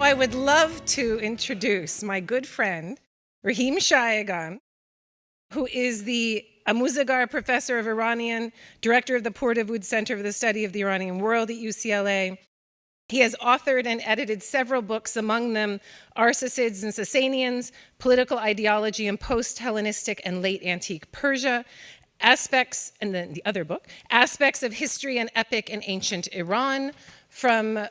I would love to introduce my good friend, Rahim Shayegan, who is the Amuzagar Professor of Iranian, Director of the Pourdavoud Center for the Study of the Iranian World at UCLA. He has authored and edited several books, among them Arsacids and Sasanians, Political Ideology in Post-Hellenistic and Late Antique Persia, Aspects, and then the other book, Aspects of History and Epic in Ancient Iran, from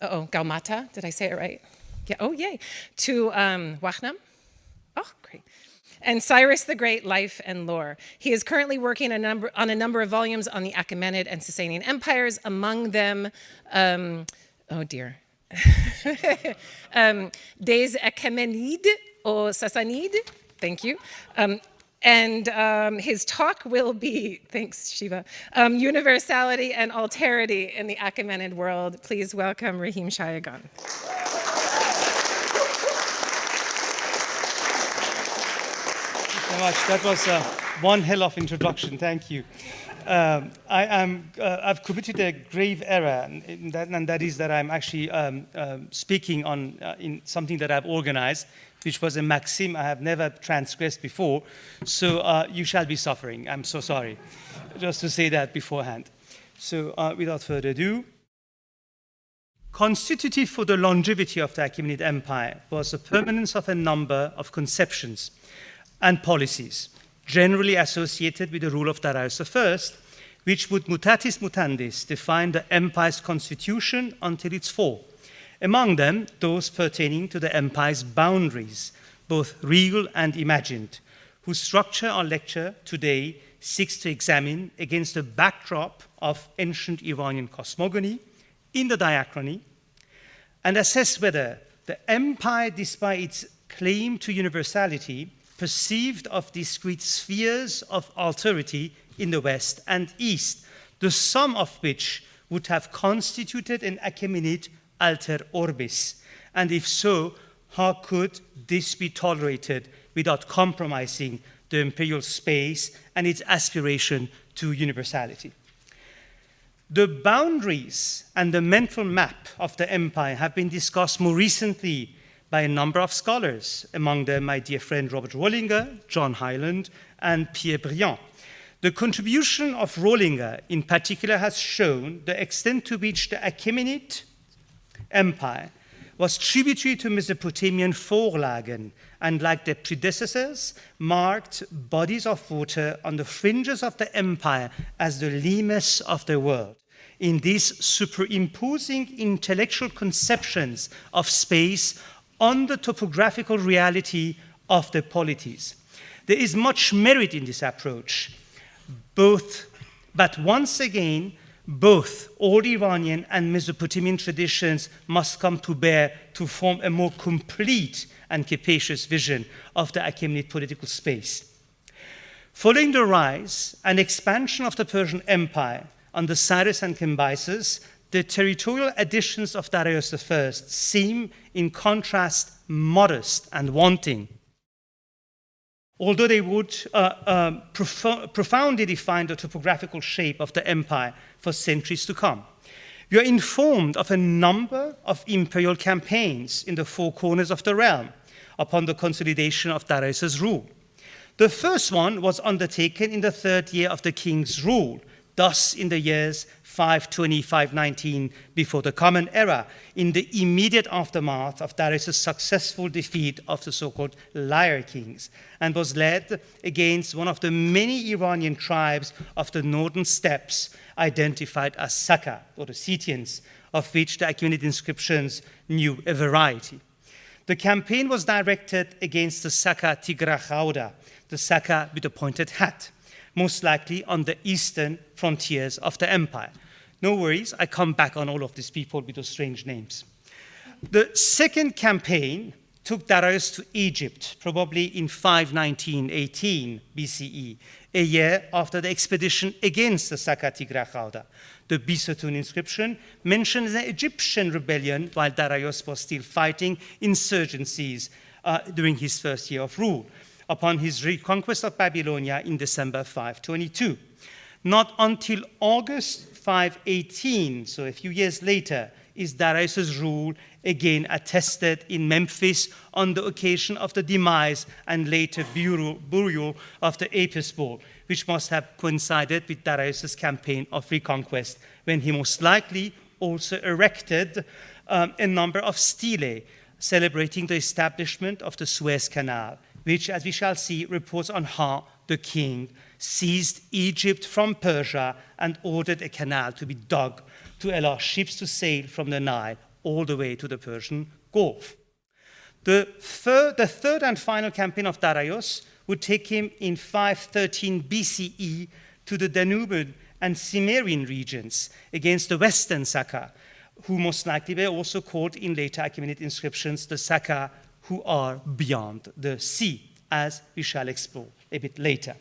Gaumata, did I say it right? Yeah, oh yay, to Wahnam. Oh, great. And Cyrus the Great, Life and Lore. He is currently working on a number of volumes on the Achaemenid and Sasanian empires, among them, oh dear, Des Achaemenid or Sassanid, thank you. And his talk will be, thanks Shiva, Universality and Alterity in the Achaemenid world. Please welcome Rahim Shayegan. So much. That was one hell of introduction. Thank you. I've committed a grave error, and that is that I'm actually speaking on in something that I've organized, which was a maxim I have never transgressed before. So you shall be suffering. I'm so sorry, just to say that beforehand. So without further ado, constitutive for the longevity of the Achaemenid Empire was the permanence of a number of conceptions and policies, generally associated with the rule of Darius I, which would mutatis mutandis define the empire's constitution until its fall. Among them, those pertaining to the empire's boundaries, both real and imagined, whose structure our lecture today seeks to examine against the backdrop of ancient Iranian cosmogony in the diachrony, and assess whether the empire, despite its claim to universality, perceived of discrete spheres of alterity in the West and East, the sum of which would have constituted an Achaemenid alter orbis, and if so, how could this be tolerated without compromising the imperial space and its aspiration to universality? The boundaries and the mental map of the empire have been discussed more recently by a number of scholars, among them my dear friend Robert Rollinger, John Hyland, and Pierre Briand. The contribution of Rollinger in particular has shown the extent to which the Achaemenid Empire was tributary to Mesopotamian Vorlagen, and like their predecessors, marked bodies of water on the fringes of the empire as the limes of the world, in these superimposing intellectual conceptions of space on the topographical reality of the polities. There is much merit in this approach, but once again, both Old Iranian and Mesopotamian traditions must come to bear to form a more complete and capacious vision of the Achaemenid political space. Following the rise and expansion of the Persian Empire under Cyrus and Cambyses, the territorial additions of Darius I seem, in contrast, modest and wanting, although they would profoundly define the topographical shape of the empire for centuries to come. We are informed of a number of imperial campaigns in the four corners of the realm upon the consolidation of Darius's rule. The first one was undertaken in the third year of the king's rule, thus in the years 520, 519 before the Common Era, in the immediate aftermath of Darius's successful defeat of the so-called Liar Kings, and was led against one of the many Iranian tribes of the northern steppes identified as Saka, or the Scythians, of which the Achaemenid inscriptions knew a variety. The campaign was directed against the Saka Tigrakhauda, the Saka with a pointed hat, most likely on the eastern frontiers of the empire. No worries, I come back on all of these people with those strange names. The second campaign took Darius to Egypt, probably in 519-18 BCE, a year after the expedition against the Saka Tigrakhauda. The Bisotun inscription mentions an Egyptian rebellion while Darius was still fighting insurgencies during his first year of rule, upon his reconquest of Babylonia in December 522. Not until August 518, so a few years later, is Darius's rule, again attested in Memphis on the occasion of the demise and later burial of the Apis bull, which must have coincided with Darius's campaign of reconquest, when he most likely also erected a number of stelae celebrating the establishment of the Suez Canal, which, as we shall see, reports on how the king seized Egypt from Persia and ordered a canal to be dug to allow ships to sail from the Nile all the way to the Persian Gulf. The third and final campaign of Darius would take him in 513 BCE to the Danubian and Cimmerian regions against the western Saka, who most likely were also called in later Achaemenid inscriptions the Saka who are beyond the sea, as we shall explore a bit later.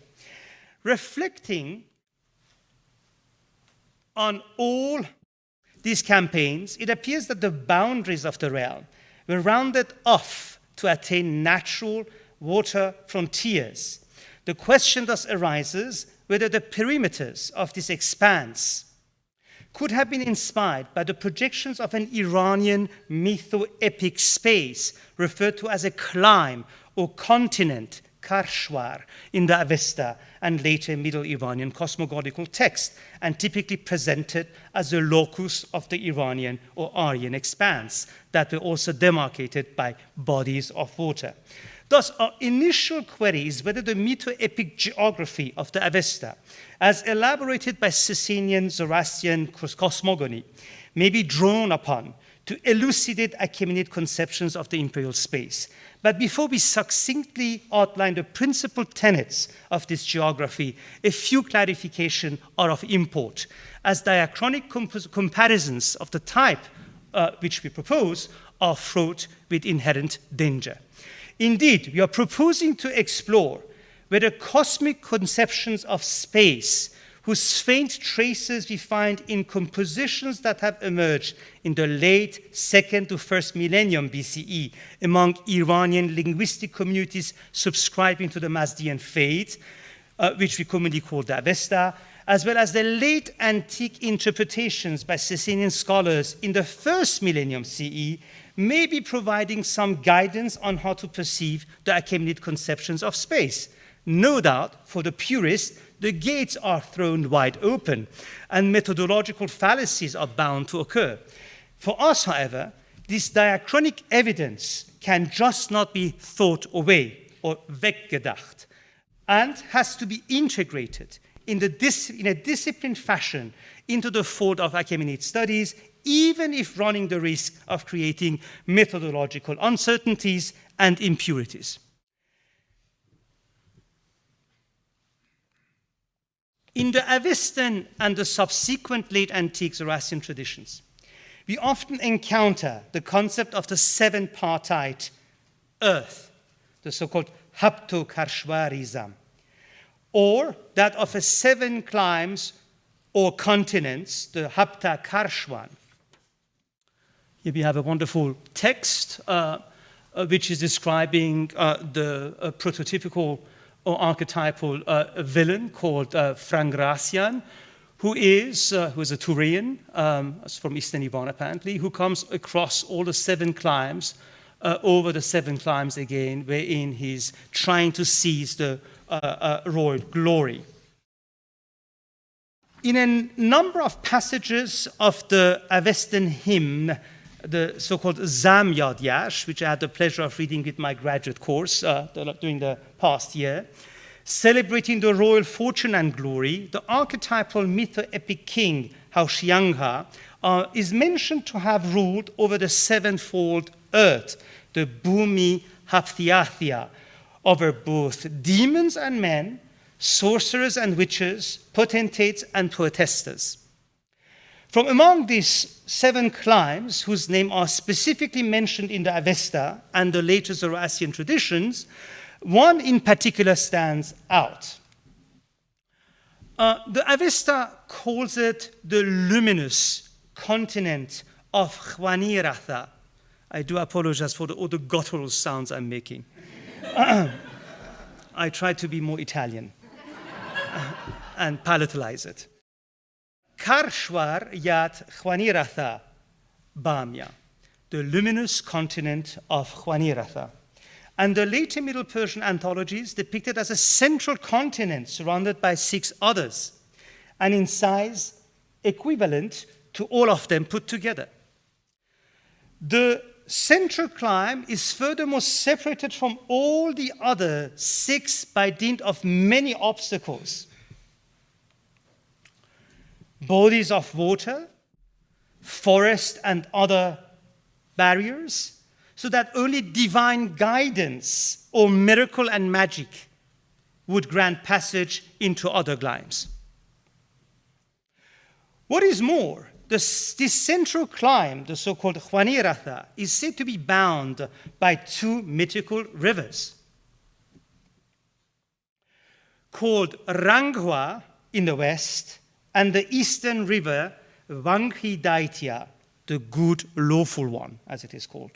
Reflecting on all these campaigns, it appears that the boundaries of the realm were rounded off to attain natural water frontiers. The question thus arises whether the perimeters of this expanse could have been inspired by the projections of an Iranian mytho-epic space referred to as a clime or continent, Karshwar, in the Avesta and later Middle Iranian cosmogonical text, and typically presented as a locus of the Iranian or Aryan expanse that were also demarcated by bodies of water. Thus, our initial query is whether the mytho-epic geography of the Avesta, as elaborated by Sasanian Zoroastrian cosmogony, may be drawn upon to elucidate Achaemenid conceptions of the imperial space. But before we succinctly outline the principal tenets of this geography, a few clarifications are of import, as diachronic comparisons of the type which we propose are fraught with inherent danger. Indeed, we are proposing to explore whether cosmic conceptions of space, whose faint traces we find in compositions that have emerged in the late 2nd to 1st millennium BCE among Iranian linguistic communities subscribing to the Mazdian faith, which we commonly call the Avesta, as well as the late antique interpretations by Sasanian scholars in the 1st millennium CE, may be providing some guidance on how to perceive the Achaemenid conceptions of space. No doubt, for the purist, the gates are thrown wide open, and methodological fallacies are bound to occur. For us, however, this diachronic evidence can just not be thought away or weggedacht, and has to be integrated in a disciplined fashion into the fold of Achaemenid studies, even if running the risk of creating methodological uncertainties and impurities. In the Avestan and the subsequent late antique Zoroastrian traditions, we often encounter the concept of the seven-partite earth, the so-called haptokarshwarism, or that of a seven climes or continents, the haptakarshwan. Here we have a wonderful text which is describing the prototypical or archetypal villain called Frangrasian, who is a Turian from Eastern Iran apparently, who comes across all the seven climes, over the seven climes again, wherein he's trying to seize the royal glory. In a number of passages of the Avestan hymn, the so-called Zamyad Yash, which I had the pleasure of reading with my graduate course during the past year, celebrating the royal fortune and glory, the archetypal mytho-epic king, Shayegan, is mentioned to have ruled over the sevenfold earth, the Bhumi Hapthiathia, over both demons and men, sorcerers and witches, potentates and poetestas. From among these seven climes, whose names are specifically mentioned in the Avesta and the later Zoroastrian traditions, one in particular stands out. The Avesta calls it the luminous continent of Khwaniratha. I do apologize for all the guttural sounds I'm making. I try to be more Italian and palatalize it. Karshwar yat Khwaniratha, Bamia, the luminous continent of Khwaniratha. And the later Middle Persian anthologies depict it as a central continent surrounded by 6 others, and in size equivalent to all of them put together. The central clime is furthermore separated from all the other 6 by dint of many obstacles. Bodies of water, forest and other barriers, so that only divine guidance or miracle and magic would grant passage into other climes. What is more, this central climb, the so-called Khwaniratha, is said to be bound by 2 mythical rivers, called Ranghwa in the west and the eastern river Wanghi Daitya, the good lawful one, as it is called,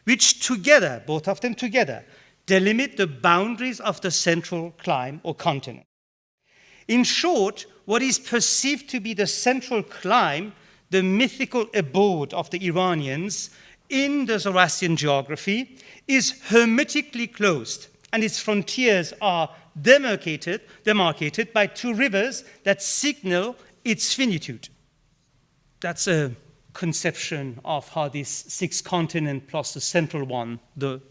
which together, both of them together, delimit the boundaries of the central clime or continent. In short, what is perceived to be the central clime, the mythical abode of the Iranians in the Zoroastrian geography, is hermetically closed, and its frontiers are demarcated by 2 rivers that signal its finitude. That's a conception of how this 6 continent plus the central one, the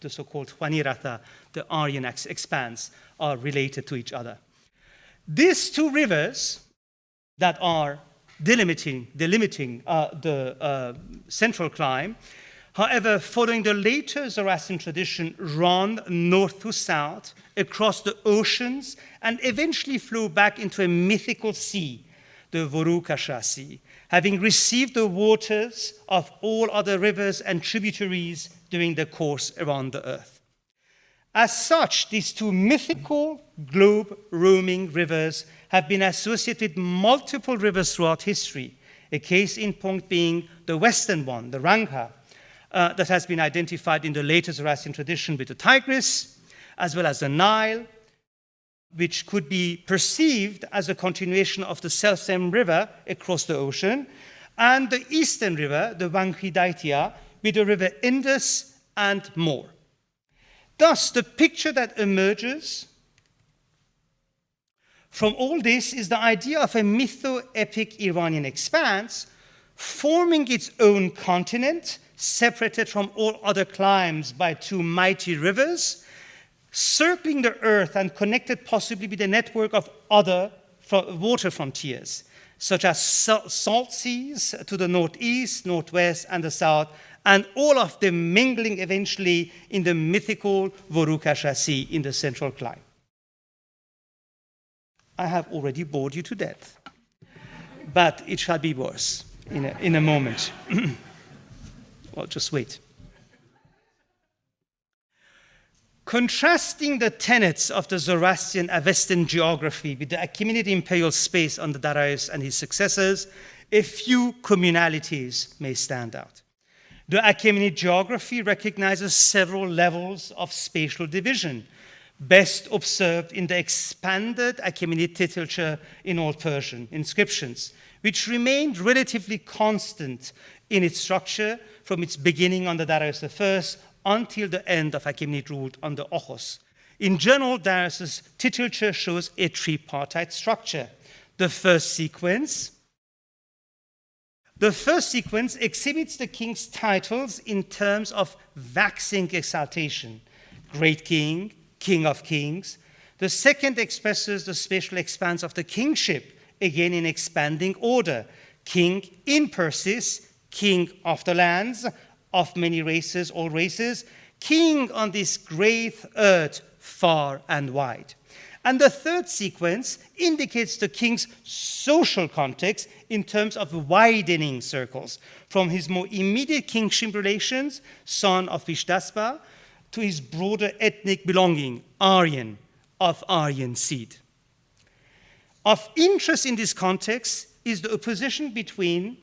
so-called Khwaniratha, the Aryan expanse, are related to each other. These 2 rivers that are delimiting the central clime, however, following the later Zoroastrian tradition, run north to south across the oceans and eventually flow back into a mythical sea, the Vorukasha Sea, having received the waters of all other rivers and tributaries during their course around the earth. As such, these 2 mythical globe-roaming rivers have been associated with multiple rivers throughout history, a case in point being the western one, the Rangha, that has been identified in the later Zoroastrian tradition with the Tigris, as well as the Nile, which could be perceived as a continuation of the self-same river across the ocean, and the eastern river, the Wanghi Daitya, with the river Indus and more. Thus, the picture that emerges from all this is the idea of a mytho-epic Iranian expanse forming its own continent, separated from all other climes by 2 mighty rivers, circling the earth and connected possibly with a network of other water frontiers, such as salt seas to the northeast, northwest, and the south, and all of them mingling eventually in the mythical Vorukasha Sea in the central clime. I have already bored you to death, but it shall be worse in a moment. Well, just wait. Contrasting the tenets of the Zoroastrian Avestan geography with the Achaemenid imperial space under Darius and his successors, a few communalities may stand out. The Achaemenid geography recognizes several levels of spatial division, best observed in the expanded Achaemenid literature in Old Persian inscriptions, which remained relatively constant in its structure from its beginning under Darius I until the end of Achaemenid rule under Ochos. In general, Darius's literature shows a tripartite structure. The first sequence exhibits the king's titles in terms of waxing exaltation: great king, king of kings. The second expresses the spatial expanse of the kingship, again in expanding order: king in Persis, king of the lands, of many races, all races, king on this great earth far and wide. And the third sequence indicates the king's social context in terms of widening circles, from his more immediate kingship relations, son of Vishdaspa, to his broader ethnic belonging, Aryan, of Aryan seed. Of interest in this context is the opposition between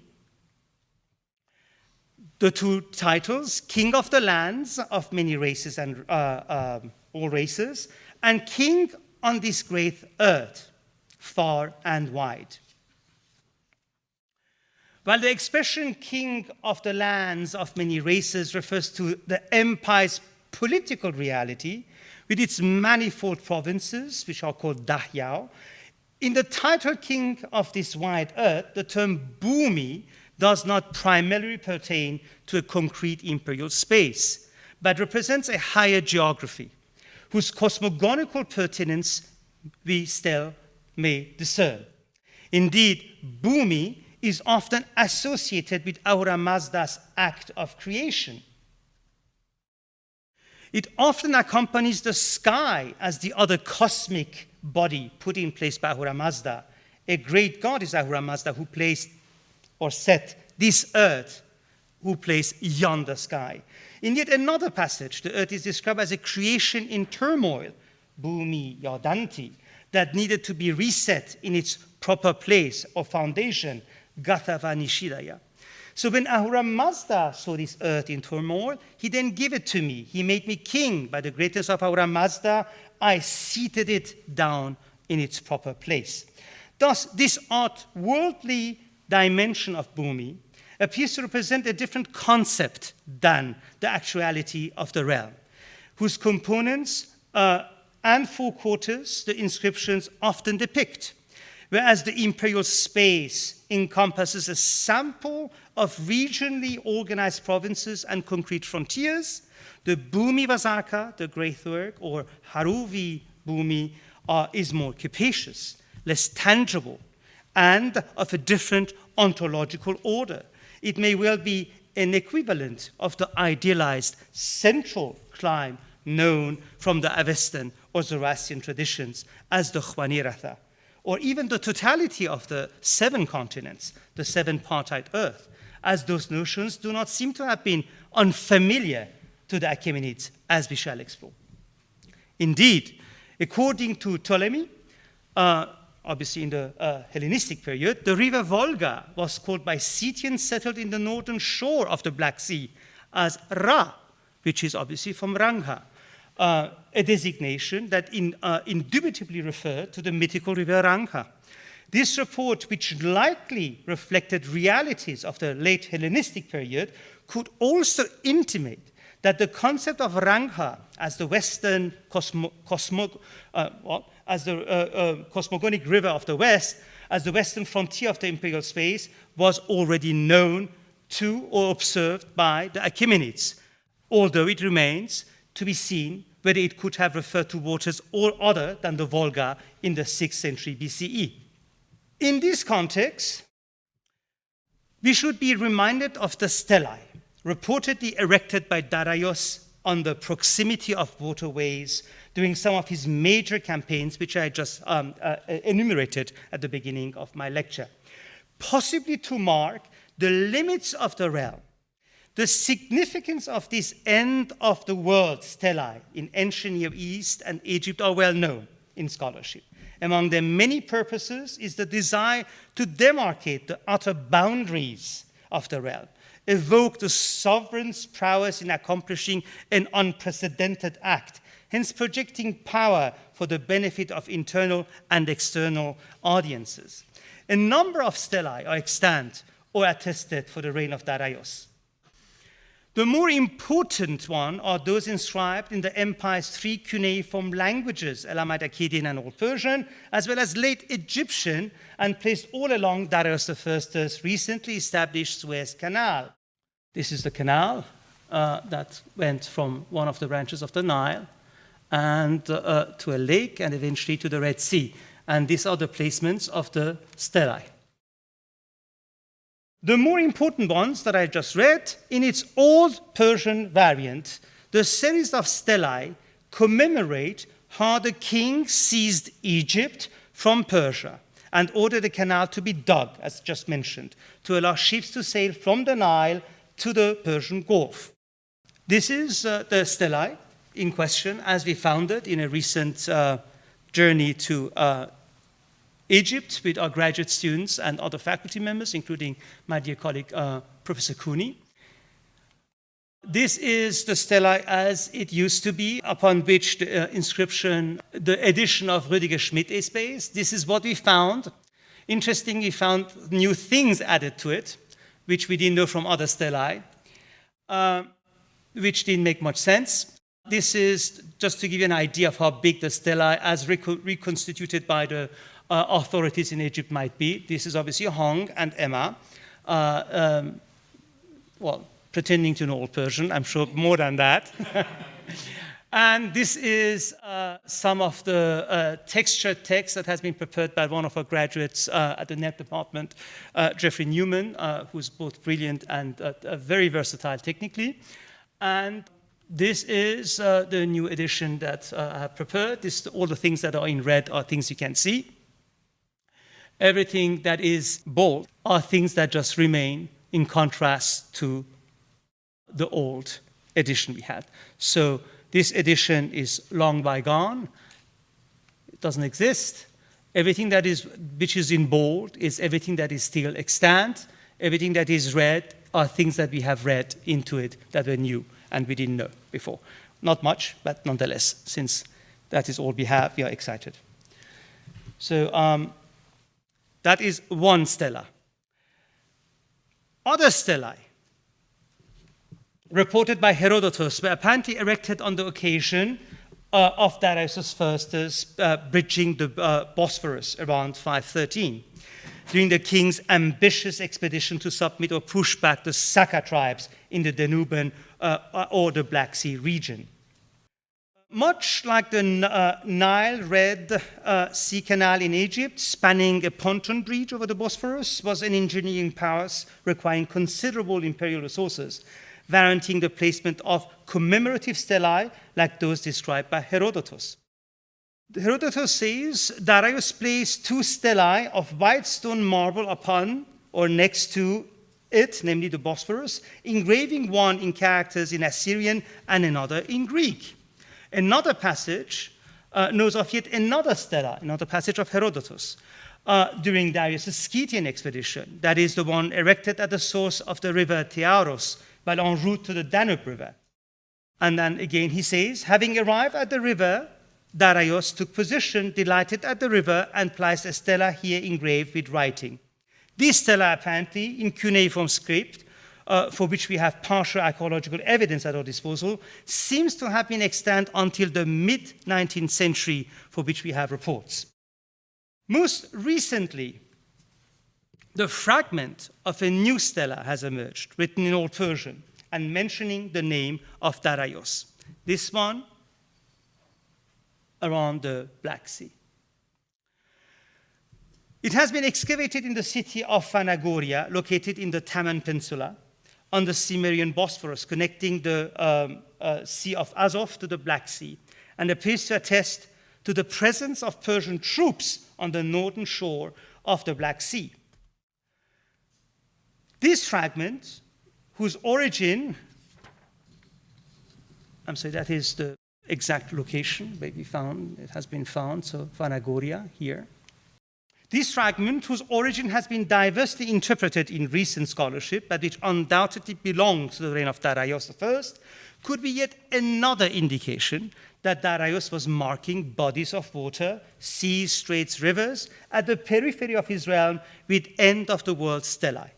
the 2 titles, king of the lands of many races and all races, and king on this great earth, far and wide. While the expression king of the lands of many races refers to the empire's political reality with its manifold provinces, which are called dahyao, in the title king of this wide earth, the term bhumi does not primarily pertain to a concrete imperial space, but represents a higher geography, whose cosmogonical pertinence we still may discern. Indeed, bhumi is often associated with Ahura Mazda's act of creation. It often accompanies the sky as the other cosmic body put in place by Ahura Mazda. A great god is Ahura Mazda who placed or set this earth, who placed yonder sky. In yet another passage, the earth is described as a creation in turmoil, bhumi yadanti, that needed to be reset in its proper place or foundation, Gathava Nishidaya. So when Ahura Mazda saw this earth in turmoil, he then gave it to me. He made me king. By the greatness of Ahura Mazda, I seated it down in its proper place. Thus, this outworldly dimension of bhumi appears to represent a different concept than the actuality of the realm, whose components and four quarters the inscriptions often depict. Whereas the imperial space encompasses a sample of regionally organized provinces and concrete frontiers, the Bhumi Vazaka, the great work, or Haruvi Bhumi, is more capacious, less tangible, and of a different ontological order. It may well be an equivalent of the idealized central clime known from the Avestan or Zoroastrian traditions as the Khwaniratha, or even the totality of the 7 continents, the 7-partite earth, as those notions do not seem to have been unfamiliar to the Achaemenids, as we shall explore. Indeed, according to Ptolemy, obviously in the Hellenistic period, the river Volga was called by Scythians settled in the northern shore of the Black Sea as Ra, which is obviously from Rangha, a designation that indubitably referred to the mythical river Rangha. This report, which likely reflected realities of the late Hellenistic period, could also intimate that the concept of Rangha as the Western cosmogonic river of the West, as the western frontier of the imperial space, was already known to or observed by the Achaemenids, although it remains to be seen whether it could have referred to waters all other than the Volga in the 6th century BCE. In this context, we should be reminded of the stelae, reportedly erected by Darius on the proximity of waterways during some of his major campaigns, which I just enumerated at the beginning of my lecture, possibly to mark the limits of the realm. The significance of this end of the world stelae in ancient Near East and Egypt are well known in scholarship. Among their many purposes is the desire to demarcate the utter boundaries of the realm, evoke the sovereign's prowess in accomplishing an unprecedented act, hence projecting power for the benefit of internal and external audiences. A number of stelae are extant or attested for the reign of Darius. The more important one are those inscribed in the empire's 3 cuneiform languages, Elamite, Akkadian, and Old Persian, as well as late Egyptian, and placed all along Darius I's recently established Suez Canal. This is the canal that went from one of the branches of the Nile and to a lake and eventually to the Red Sea. And these are the placements of the stelae. The more important ones that I just read, in its Old Persian variant, the series of stelae commemorate how the king seized Egypt from Persia and ordered the canal to be dug, as just mentioned, to allow ships to sail from the Nile to the Persian Gulf. This is the stelae in question as we found it in a recent journey to Egypt with our graduate students and other faculty members, including my dear colleague, Professor Cooney. This is the stela as it used to be, upon which the inscription, the edition of Rüdiger Schmidt is based. This is what we found. Interestingly, we found new things added to it. which we didn't know from other stellae, which didn't make much sense. This is just to give you an idea of how big the stellae as reconstituted by the authorities in Egypt might be. This is obviously Hong and Emma, well, pretending to know Old Persian, I'm sure more than that. And this is some of the textured text that has been prepared by one of our graduates at the NEP department, Jeffrey Newman, who's both brilliant and very versatile technically. And this is the new edition that I have prepared. All the things that are in red are things you can see. Everything that is bold are things that just remain in contrast to the old edition we had. So this edition is long bygone. It doesn't exist. Everything that is, which is in bold is everything that is still extant. Everything that is red are things that we have read into it that were new and we didn't know before. Not much, but nonetheless, since that is all we have, we are excited. So that is one stela. Other stellae reported by Herodotus were apparently erected on the occasion of Darius I's bridging the Bosphorus around 513, during the king's ambitious expedition to submit or push back the Saka tribes in the Danubian or the Black Sea region. Much like the Nile-Red Sea Canal in Egypt, spanning a pontoon bridge over the Bosphorus was an engineering prowess requiring considerable imperial resources, warranting the placement of commemorative stellae like those described by Herodotus. Herodotus says Darius placed two stellae of white stone marble upon or next to it, namely the Bosphorus, engraving one in characters in Assyrian and another in Greek. Another passage knows of yet another stela, another passage of Herodotus, during Darius' Scythian expedition, that is the one erected at the source of the river Tearos while en route to the Danube River. And then again he says, having arrived at the river, Darius took position, delighted at the river, and placed a stela here engraved with writing. This stela apparently, in cuneiform script, for which we have partial archaeological evidence at our disposal, seems to have been extant until the mid-19th century, for which we have reports. Most recently, the fragment of a new stela has emerged, written in Old Persian, and mentioning the name of Darius. This one around the Black Sea. It has been excavated in the city of Phanagoria, located in the Taman Peninsula, on the Cimmerian Bosphorus, connecting the Sea of Azov to the Black Sea, and appears to attest to the presence of Persian troops on the northern shore of the Black Sea. This fragment, whose origin, I'm sorry, that is the exact location where we found, it has been found, so Phanagoria here. This fragment, whose origin has been diversely interpreted in recent scholarship, but which undoubtedly belongs to the reign of Darius I, could be yet another indication that Darius was marking bodies of water, seas, straits, rivers, at the periphery of his realm with end-of-the-world stellae.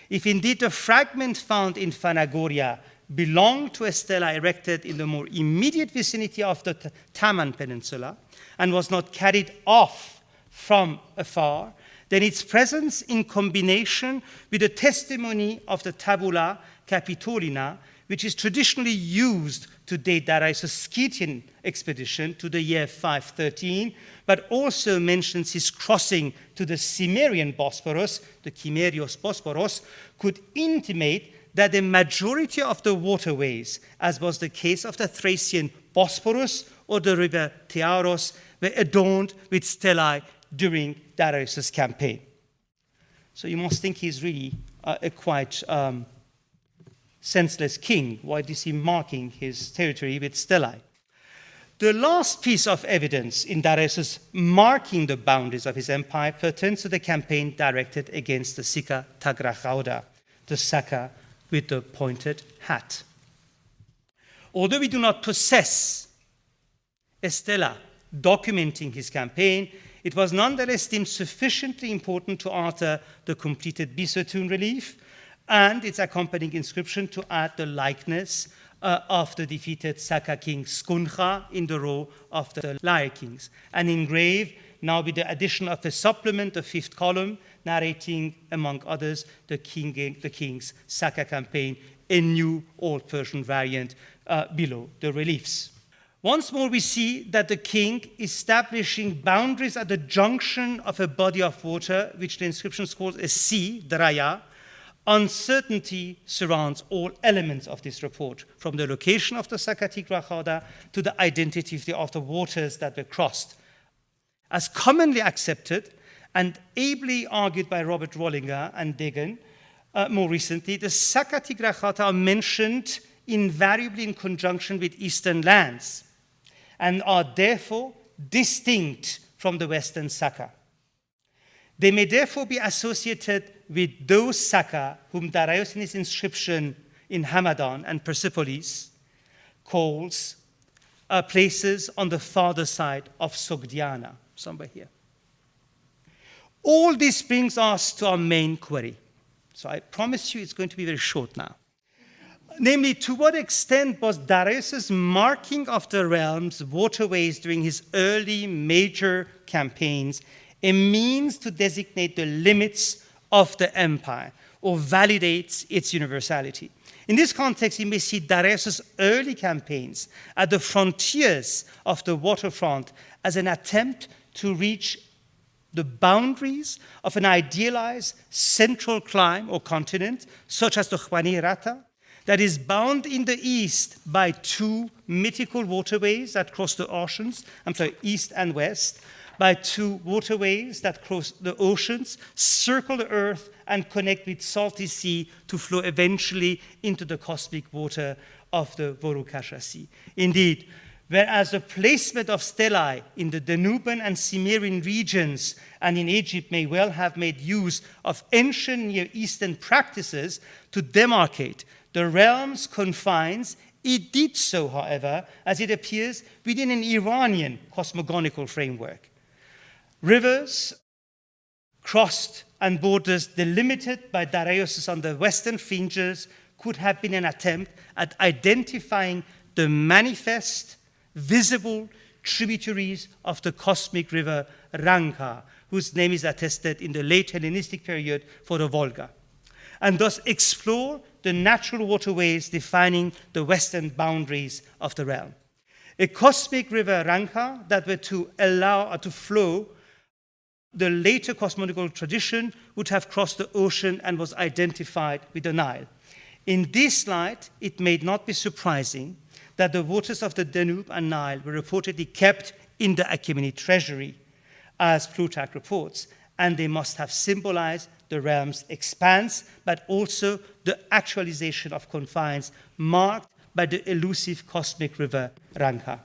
If indeed the fragment found in Phanagoria belonged to a stela erected in the more immediate vicinity of the Taman Peninsula and was not carried off from afar, then its presence in combination with the testimony of the Tabula Capitolina, which is traditionally used to date Darius' Scythian expedition to the year 513, but also mentions his crossing to the Cimmerian Bosphorus, the Cimmerios Bosporos, could intimate that the majority of the waterways, as was the case of the Thracian Bosporus or the river Tearos, were adorned with stellae during Darius' campaign. So you must think he's really a quite senseless king. Why is he marking his territory with stellae? The last piece of evidence in Darius' marking the boundaries of his empire pertains to the campaign directed against the Sika Tagrachauda, the Saka with the pointed hat. Although we do not possess a stela documenting his campaign, it was nonetheless deemed sufficiently important to alter the completed Bisotun relief and its accompanying inscription to add the likeness of the defeated Saka king Skuncha in the row of the Lyre kings, and engraved now with the addition of a supplement, the fifth column, narrating, among others, the king's Saka campaign, a new Old Persian variant below the reliefs. Once more, we see that the king establishing boundaries at the junction of a body of water, which the inscriptions call a sea, Draya. Uncertainty surrounds all elements of this report, from the location of the Sakatigra Khada to the identity of the waters that were crossed. As commonly accepted and ably argued by Robert Rollinger and Degen, more recently, the Sakatigra Khada are mentioned invariably in conjunction with eastern lands and are therefore distinct from the western Saka. They may therefore be associated with those Saka whom Darius in his inscription in Hamadan and Persepolis calls places on the farther side of Sogdiana, somewhere here. All this brings us to our main query. So I promise you it's going to be very short now. Namely, to what extent was Darius's marking of the realm's waterways during his early major campaigns a means to designate the limits of the empire or validates its universality? In this context, you may see Darius's early campaigns at the frontiers of the waterfront as an attempt to reach the boundaries of an idealized central clime or continent, such as the Khwani Rata, that is bound in the east by two mythical waterways that cross the oceans, east and west, by two waterways that cross the oceans, circle the earth, and connect with salty sea to flow eventually into the cosmic water of the Vorukasha Sea. Indeed, whereas the placement of stelae in the Danubian and Cimmerian regions and in Egypt may well have made use of ancient Near Eastern practices to demarcate the realm's confines, it did so, however, as it appears, within an Iranian cosmogonical framework. Rivers crossed and borders delimited by Darius on the western fringes could have been an attempt at identifying the manifest, visible tributaries of the cosmic river Ranka, whose name is attested in the late Hellenistic period for the Volga, and thus explore the natural waterways defining the western boundaries of the realm. A cosmic river Ranka that were to allow to flow the later cosmological tradition would have crossed the ocean and was identified with the Nile. In this light, it may not be surprising that the waters of the Danube and Nile were reportedly kept in the Achaemenid treasury, as Plutarch reports, and they must have symbolized the realm's expanse, but also the actualization of confines marked by the elusive cosmic river Ranka.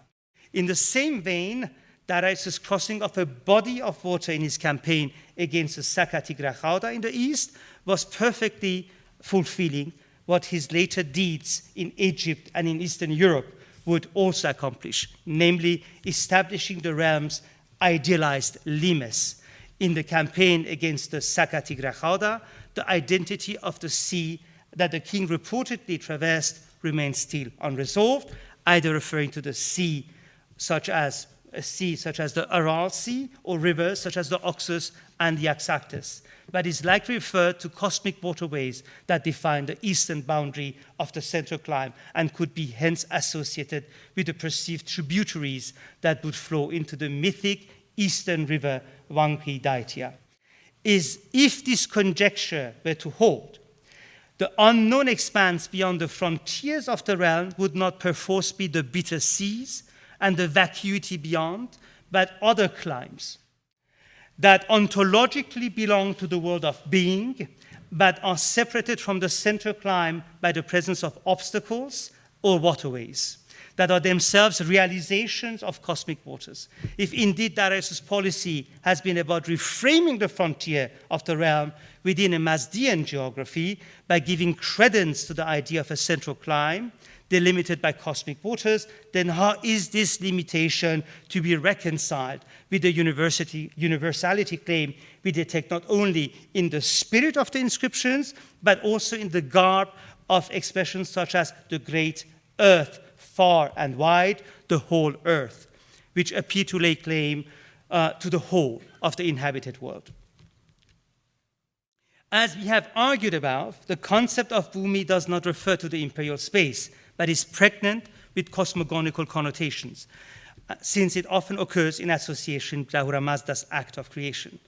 In the same vein, Darius' crossing of a body of water in his campaign against the Sakatigra Khada in the east was perfectly fulfilling what his later deeds in Egypt and in Eastern Europe would also accomplish, namely establishing the realm's idealized limes. In the campaign against the Sakatigra Khada, the identity of the sea that the king reportedly traversed remains still unresolved, either referring to the sea such as the Aral Sea or rivers such as the Oxus and the Axartes, but is likely referred to cosmic waterways that define the eastern boundary of the central clime and could be hence associated with the perceived tributaries that would flow into the mythic eastern river Wangpi Daitia. If this conjecture were to hold, the unknown expanse beyond the frontiers of the realm would not perforce be the bitter seas and the vacuity beyond, but other climes that ontologically belong to the world of being, but are separated from the central clime by the presence of obstacles or waterways that are themselves realizations of cosmic waters. If indeed Darius' policy has been about reframing the frontier of the realm within a Mazdian geography by giving credence to the idea of a central clime, delimited by cosmic waters, then how is this limitation to be reconciled with the universality claim we detect not only in the spirit of the inscriptions, but also in the garb of expressions such as the great earth, far and wide, the whole earth, which appear to lay claim to the whole of the inhabited world. As we have argued above, the concept of Bhumi does not refer to the imperial space, but is pregnant with cosmogonical connotations, since it often occurs in association with Ahura Mazda's act of creation.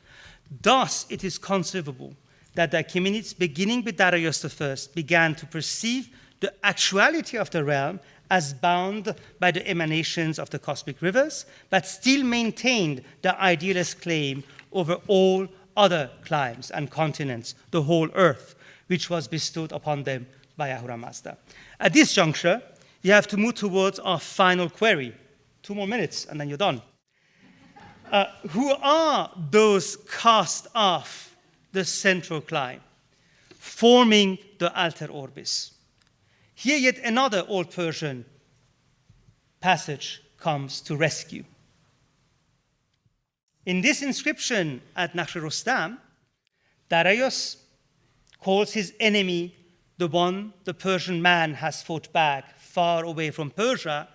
Thus, it is conceivable that the Achaemenids, beginning with Darius I, began to perceive the actuality of the realm as bound by the emanations of the cosmic rivers, but still maintained the idealist claim over all other climes and continents, the whole earth, which was bestowed upon them by Ahura Mazda. At this juncture, you have to move towards our final query. 2 more minutes, and then you're done. Who are those cast off the central climb, forming the alter orbis? Here yet another old Persian passage comes to rescue. In this inscription at Nakhshe-Rostam, Darius calls his enemy the one the Persian man has fought back far away from Persia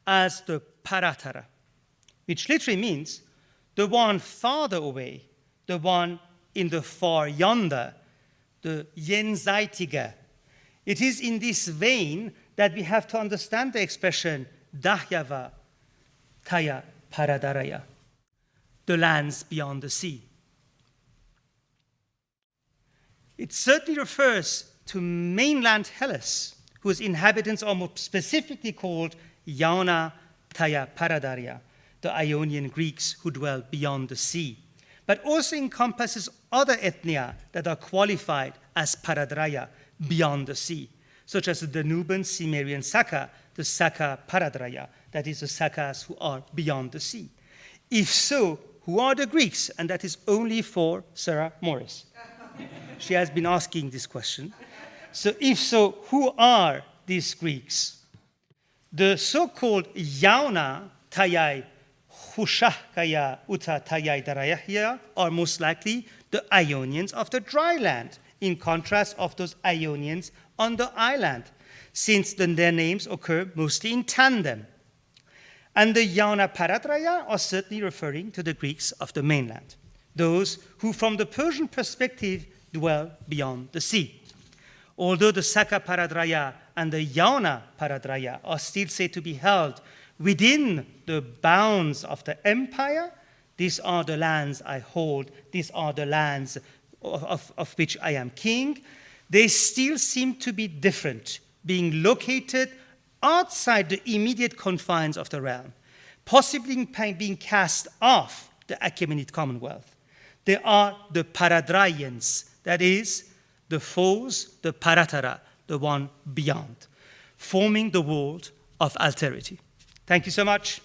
as the Paratara, which literally means the one farther away, the one in the far yonder, the Jenseitige. It is in this vein that we have to understand the expression Dahyava Taya Paradaraya, the lands beyond the sea. It certainly refers to mainland Hellas, whose inhabitants are more specifically called Yauna Taya Paradarya, the Ionian Greeks who dwell beyond the sea, but also encompasses other ethnia that are qualified as Paradraya, beyond the sea, such as the Danuban Cimmerian Saka, the Saka Paradraya, that is the Sakas who are beyond the sea. If so, who are the Greeks? And that is only for Sarah Morris. She has been asking this question. So if so, who are these Greeks? The so-called Yauna Tayai Hushahkaya Uta Tayai Darayahya are most likely the Ionians of the dry land, in contrast of those Ionians on the island, since their names occur mostly in tandem. And the Yauna Paradraya are certainly referring to the Greeks of the mainland, those who from the Persian perspective dwell beyond the sea. Although the Saka Paradraya and the Yauna Paradraya are still said to be held within the bounds of the empire, these are the lands I hold, these are the lands of which I am king, they still seem to be different, being located outside the immediate confines of the realm, possibly being cast off the Achaemenid Commonwealth. They are the Paradrayans, that is, the foes, the Paratara, the one beyond, forming the world of alterity. Thank you so much.